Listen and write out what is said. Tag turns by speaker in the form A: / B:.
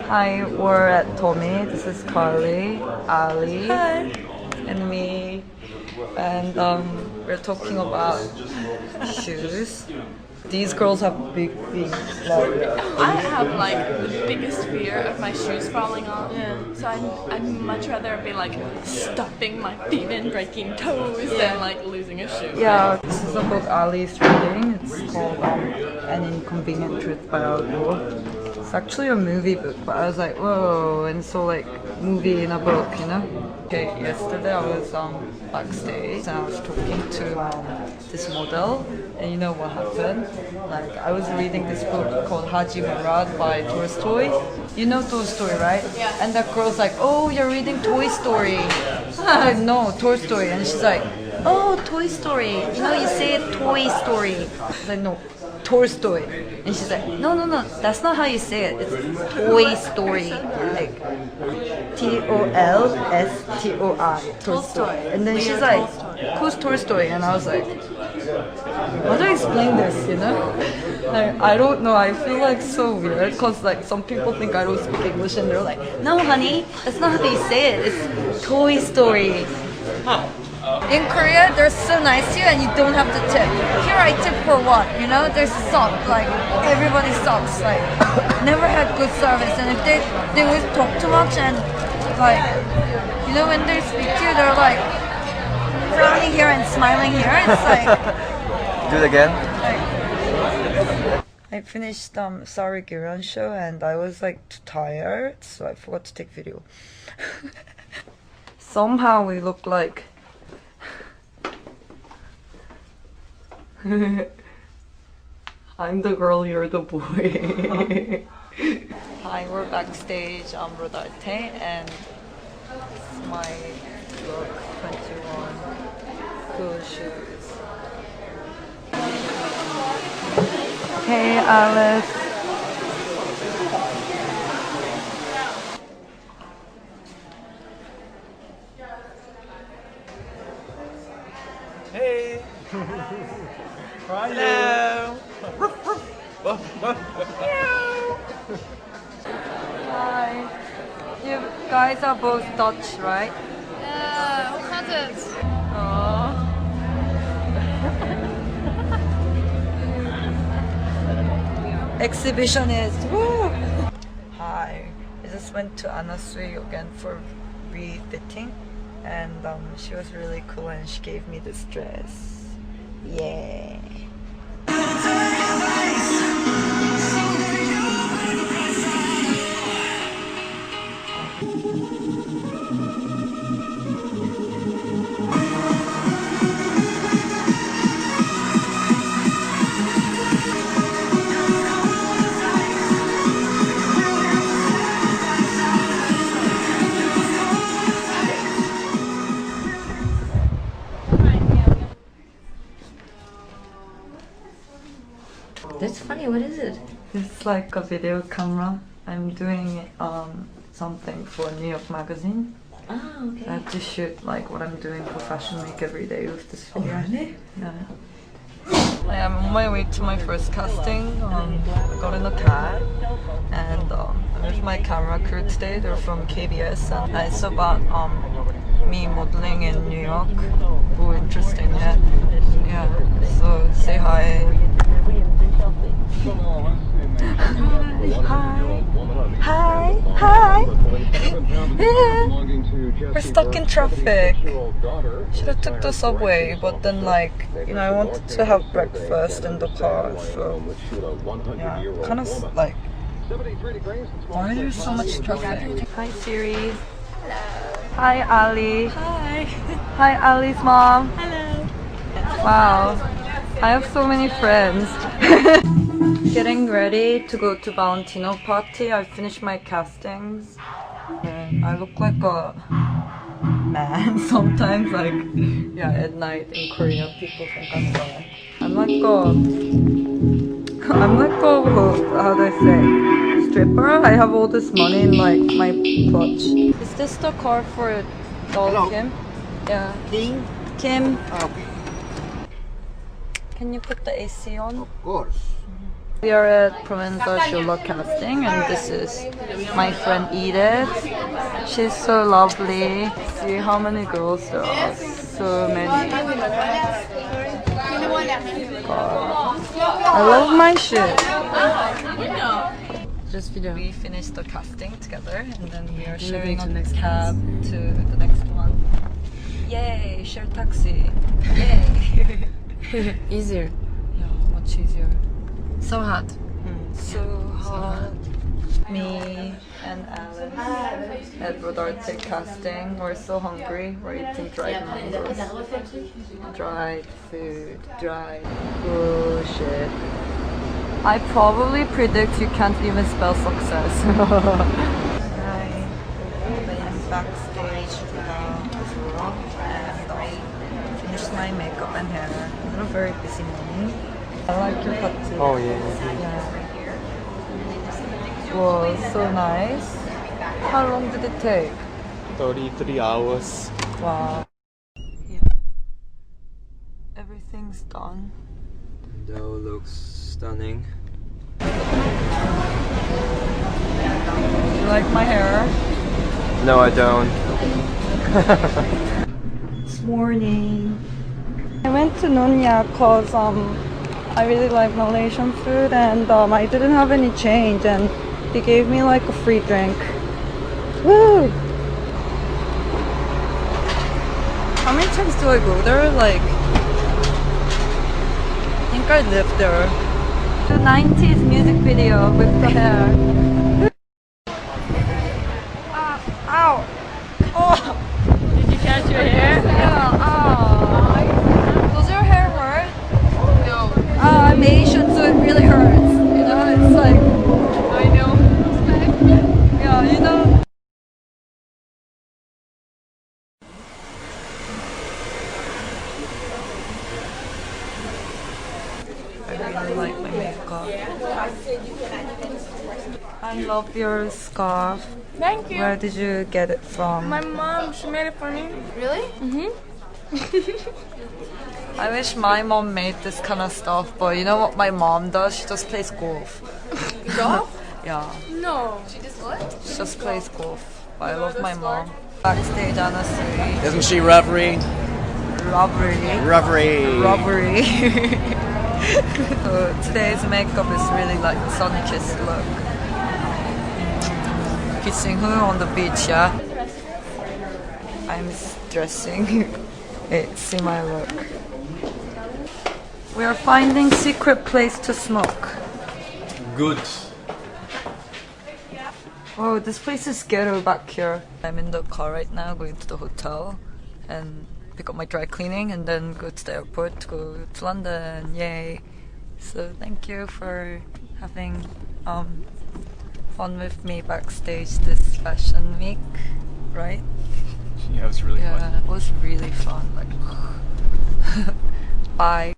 A: Hi, we're at Tommy. This is Carly, Ali, and me. And we're talking about shoes. These girls have big feet.
B: I have like the biggest fear of my shoes falling off. Yeah. So I'd much rather be like stuffing my feet in, breaking toes, than like losing a shoe.
A: Yeah, this is a book Ali's reading. It's called An Inconvenient Truth by Daul. It's actually a movie book, but I was like, whoa, and so like movie in a book, you know? Okay, yesterday I was backstage and I was talking to this model, and you know what happened? Like I was reading this book called Haji Murad by Tolstoy. You know Tolstoy, right?
B: Yeah.
A: And that girl's like, oh, you're reading Toy Story. I was like, no, Tolstoy. And she's like, oh, Toy Story. You know, you say it Toy Story. I was like, no, Tolstoy. And she's like, no, that's not how you say it. It's Toy Story. Like Tolstoi. Tolstoy. And then she's like, who's Tolstoy? And I was like, how do I explain this, you know? Like, I don't know, I feel like so weird because like some people think I don't speak English and they're like, no honey, that's not how you say it, it's Toy Story. In Korea, they're so nice to you and you don't have to tip. Here I tip for what, you know? There's suck, like everybody sucks, like never had good service. And if they always talk too much and like, you know, when they speak to you, they're like frowning here and smiling here. It's like
C: do it again.
A: I finished Sorry Giran show and I was like too tired, so I forgot to take video. Somehow we look like I'm the girl, you're the boy. Hi, we're backstage on Rodarte and this is my look 21 cool shoes. Hey Alice.
C: Hey.
D: Hello.
A: Hi. You guys are both Dutch, right?
B: Yeah, hoe gaat het?
A: Oh. Exhibitionist. Woo! Hi. I just went to Anasui again for refitting, and she was really cool and she gave me this dress. Yeah.
E: That's funny, what is it?
A: It's like a video camera. I'm doing something for New York Magazine.
E: Ah, okay.
A: I have to shoot like what I'm doing for Fashion Week every day with this video.
E: Oh, really?
A: Yeah. I am on my way to my first casting. I got in a cab and I'm with my camera crew today. They're from KBS and it's about me modeling in New York. Oh, interesting, yeah. Yeah, so say hi. Hi. Hi. We're stuck in traffic. Should have took the subway, but then like, you know, I wanted to have breakfast in the car, so yeah, kind of like, why is there so much traffic? Hi Siri.
B: Hello.
A: Hi Ali.
B: Hi.
A: Hi Ali's mom.
B: Hello.
A: Wow, I have so many friends. Getting ready to go to Valentino party. I finished my castings. And I look like a man sometimes, like, yeah, at night in Korea people think I'm gay. I'm like how do I say, stripper? I have all this money in like my clutch. Is this the car for Daul Kim? Yeah. Kim.
D: Okay.
A: Can you put the AC on?
D: Of course.
A: We are at Provenza Sherlock casting, and this is my friend Edith. She's so lovely. See how many girls there are. So many. I love my shit. Just video. We finished the casting together, and then we are sharing a cab to the next one. Yay! Share taxi. Yay!
E: Easier.
A: Yeah, much easier.
E: So hot.
A: So hot. Me and Alan at Rodarte casting. We're so hungry. We're eating dried mangoes. Dried food. Dried. Oh shit. I probably predict you can't even spell success. I'm backstage now as well. And I finished my makeup and hair. It's a very busy morning. I like your tattoo.
C: Oh yeah.
A: Wow, so nice. How long did it take?
C: 33 hours.
A: Wow. Yeah. Everything's done.
C: Daul looks stunning.
A: You like my hair?
C: No, I don't.
A: This morning. I went to Nonya cause I really like Malaysian food, and I didn't have any change, and they gave me like a free drink. Woo! How many times do I go there? Like, I think I live there. The 90s music video with the hair. Ow! Oh!
B: Did you catch your hair?
A: Yeah, ow! Does your hair hurt?
B: No.
A: I'm Asian, so it really hurts. You know, it's like,
B: I know.
A: yeah, you know. I really like my makeup. I love your scarf.
B: Thank you.
A: Where did you get it from?
B: My mom, she made it for me. Really? Mm-hmm.
A: I wish my mom made this kind of stuff, but you know what my mom does? She just plays golf.
B: Golf?
A: Yeah,
B: No. She just what?
A: she just plays golf. But I love my mom. Backstage honestly.
C: Isn't she robbery?
A: Robbery.
C: Robbery.
A: So today's makeup is really like sun kiss look. Kissing her on the beach, yeah. I'm dressing. Hey, see my look. We are finding secret place to smoke.
C: Good.
A: Oh, this place is ghetto back here. I'm in the car right now going to the hotel and pick up my dry cleaning and then go to the airport to go to London. Yay! So thank you for having fun with me backstage this fashion week, right?
C: Yeah, it was really fun.
A: Yeah, it was really fun. Like, bye.